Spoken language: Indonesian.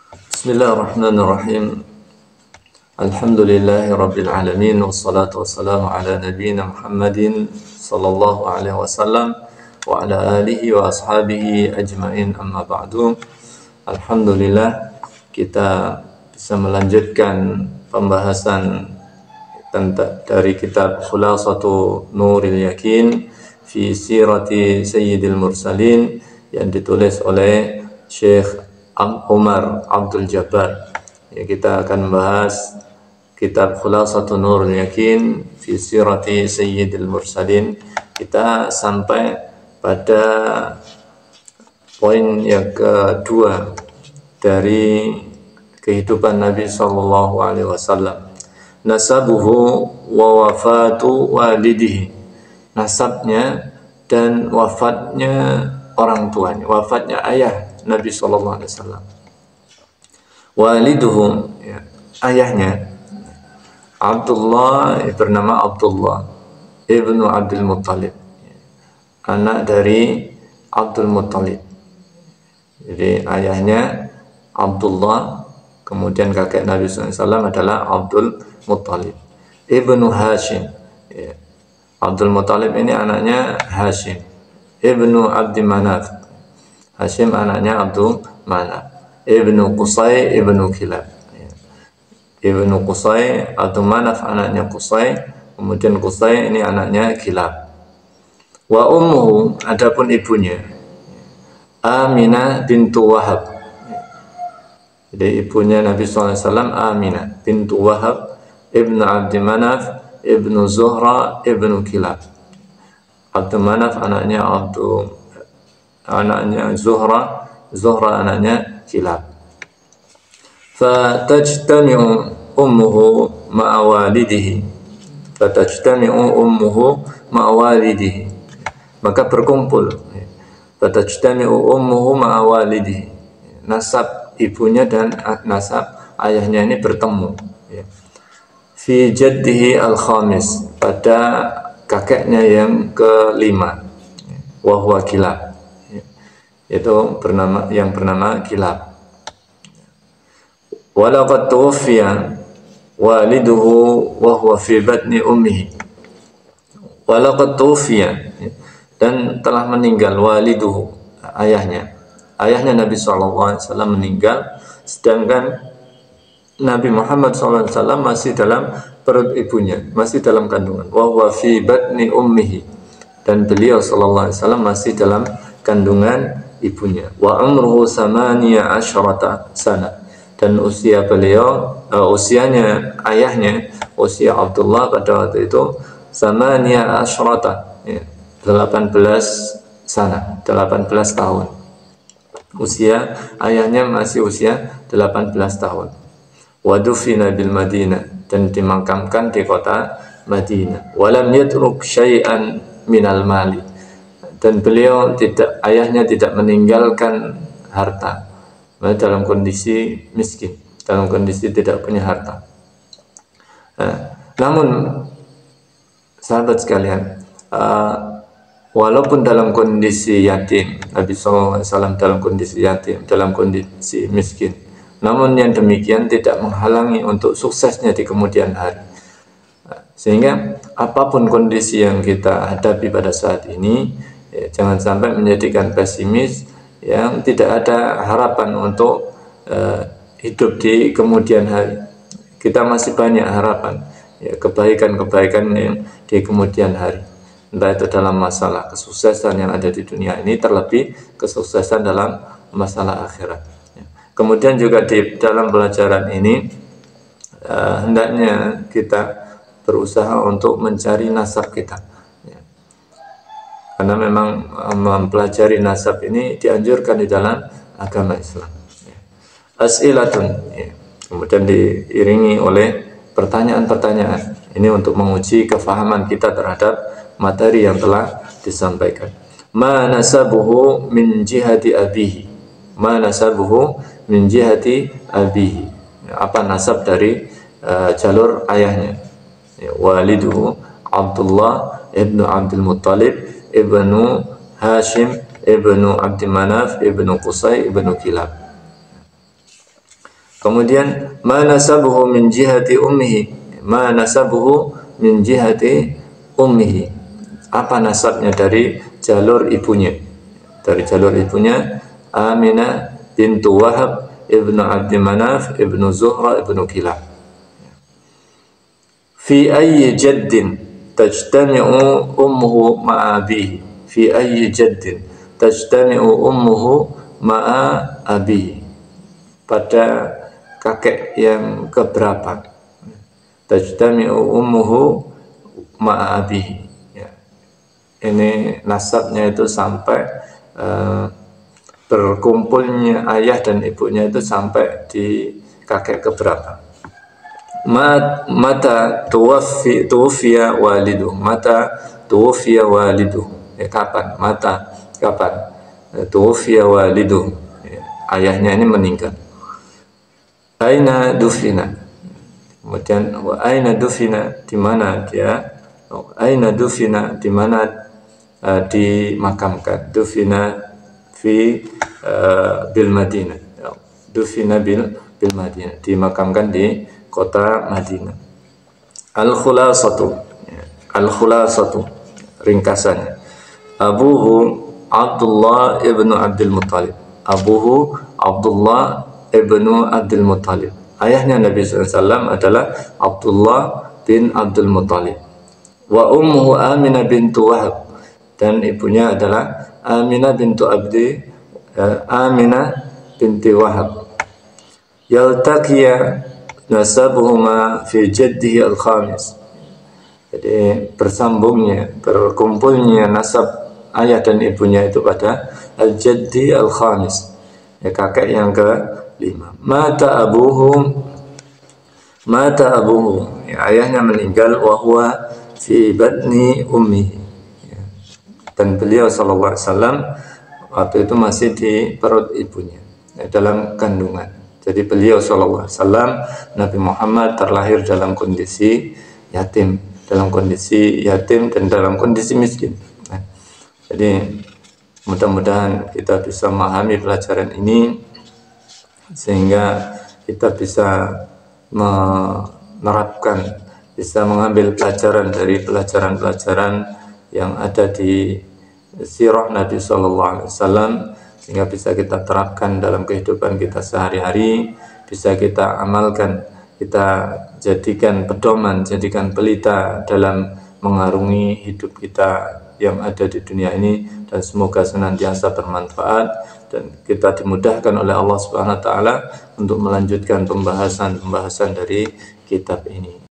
Bismillahirrahmanirrahim. Alhamdulillahi rabbil alamin, wassalatu wassalamu ala nabiyyina Muhammadin sallallahu alaihi wasallam wa ala alihi wa ashabihi ajmain, amma ba'du. Alhamdulillah, kita bisa melanjutkan pembahasan dari kitab Khulasatu Nuril Yakin fi Sirati Sayyidil Mursalin yang ditulis oleh Syekh Umar Abdul Jabbar. Ya, kita akan membahas kitab Khulasatu Nuril Yakin fi Sirati Sayyidil Mursalin. Kita sampai pada poin yang kedua dari kehidupan Nabi sallallahu alaihi wasallam. Nasabuhu wa wafatu walidihi. Nasabnya dan wafatnya orang tuanya, wafatnya ayah Nabi sallallahu alaihi wasallam. Waliduhu, ya, ayahnya Abdullah, bernama Abdullah ibnu Abdul Muttalib, anak dari Abdul Muttalib. Jadi ayahnya Abdullah, kemudian kakek Nabi SAW adalah Abdul Muttalib ibnu Hashim. Ya. Abdul Muttalib ini anaknya Hashim ibnu Abdi Manaf. Hashim anaknya Abdul Manaf ibnu Qusay ibnu Kilab. Ya. Ibnu Qusay, Abdul Manaf anaknya Qusay, kemudian Qusay ini anaknya Kilab. Wa ummuhu, adapun ibunya Aminah bintu Wahab. Jadi ibunya Nabi SAW Aminah bintu Wahab ibnu Abdi Manaf ibnu Zuhra ibnu Kilab. Abdul Manaf anaknya Zuhra, Zuhra anaknya Kilab. Fatajtami'u ummuhu ma'a walidihi. Fatajtami'u ummuhu ma'a walidihi. Maka berkumpul. Fatajtami'u ummuhu ma'a walidihi. Nasab ibunya dan nasab ayahnya ini bertemu. Fi jaddihi al-khamis, pada kakeknya yang kelima, wa huwa Kilab, itu yang bernama Kilab. Walaqad tuwaffiya waliduhu wa huwa fi batni ummihi. Walaqad tuwaffiya, dan telah meninggal waliduhu, ayahnya Nabi SAW meninggal, sedangkan Nabi Muhammad SAW masih dalam perut ibunya, masih dalam kandungan. Wa huwa fi batni ummihi, dan beliau SAW masih dalam kandungan ibunya. Wa umruhu samaniya asyrata sana, dan usia beliau, usianya ayahnya, usia Abdullah pada waktu itu samaniya asyrata, 18 sana, 18 tahun. Usia ayahnya masih usia 18 tahun. Wadufina bil Madinah, dan dimakamkan di kota Madinah. Walam yatruk syai'an minal mali, dan beliau ayahnya tidak meninggalkan harta, dalam kondisi miskin, dalam kondisi tidak punya harta. Namun sahabat sekalian, walaupun dalam kondisi yatim, Nabi SAW dalam kondisi yatim, dalam kondisi miskin, namun yang demikian tidak menghalangi untuk suksesnya di kemudian hari. Sehingga apapun kondisi yang kita hadapi pada saat ini, jangan sampai menjadikan pesimis, yang tidak ada harapan untuk hidup di kemudian hari. Kita masih banyak harapan, kebaikan-kebaikan yang di kemudian hari. Entah itu dalam masalah kesuksesan yang ada di dunia ini, terlebih kesuksesan dalam masalah akhirat. Kemudian juga di dalam pelajaran ini hendaknya kita berusaha untuk mencari nasab kita, karena memang mempelajari nasab ini dianjurkan di dalam agama Islam. As'ilatun, kemudian diiringi oleh pertanyaan-pertanyaan. Ini untuk menguji kefahaman kita terhadap materi yang telah disampaikan. Ma nasabuhu min jihati abihi. Ma nasabuhu min jihati abihi, apa nasab dari jalur ayahnya. Waliduhu Abdullah ibnu Abdul Muttalib ibnu Hashim ibnu Abdi Manaf ibnu Qusay ibnu Kilab. Kemudian ma nasabuhu min jihati ummihi, ma nasabuhu min jihati ummihi, apa nasabnya dari jalur ibunya. Dari jalur ibunya Aminah bintu Wahab ibnu Abdi Manaf ibnu Zuhra ibnu Kilab. Fi ayyi jaddin tajtami'u ummuhu ma'a abihi, fi ayyi jaddin tajtami'u ummuhu ma'a abihi, pada kakek yang keberapa. Tajtami'u ummuhu ma'a abihi, ya. Ini nasabnya itu sampai berkumpulnya ayah dan ibunya itu sampai di kakek keberapa. Mata tuwfiya walidu, mata tuwfiya walidu, ya, kapan, mata, kapan, tuwfiya walidu, ya, ayahnya ini meninggal. Aina dufina, kemudian wa aina dufina, di mana dia, aina dufina, di mana dimakamkan. Dufina fi bil Madinah, dufina bil Madinah, dimakamkan di kota Madinah. Al-khulasatu, al-khulasatu, ringkasannya. Abuhu Abdullah ibnu Abdul Muttalib, abuhu Abdullah ibnu Abdul Muttalib, ayahnya Nabi SAW adalah Abdullah bin Abdul Muttalib. Wa ummuhu Aminah bintu Wahab, dan ibunya adalah Aminah bintu Aminah binti Wahab. Yaltaqiya nasabuhuma fi jaddihi al-khamis, jadi bersambungnya, berkumpulnya nasab ayah dan ibunya itu pada al-jaddi al-khamis, ya, kakek yang ke-5. Mata abuhu, ya, ayahnya meninggal, wa huwa fi batni ummihi, ya, dan beliau sallallahu alaihi wasallam waktu itu masih di perut ibunya, ya, dalam kandungan. Jadi beliau sallallahu alaihi wasallam, Nabi Muhammad, terlahir dalam kondisi yatim, dan dalam kondisi miskin. Nah, jadi mudah-mudahan kita bisa memahami pelajaran ini sehingga kita bisa menerapkan, bisa mengambil pelajaran dari pelajaran-pelajaran yang ada di sirah Nabi sallallahu alaihi wasallam, sehingga bisa kita terapkan dalam kehidupan kita sehari-hari, bisa kita amalkan, kita jadikan pedoman, jadikan pelita dalam mengarungi hidup kita yang ada di dunia ini, dan semoga senantiasa bermanfaat dan kita dimudahkan oleh Allah Subhanahu wa taala untuk melanjutkan pembahasan dari kitab ini.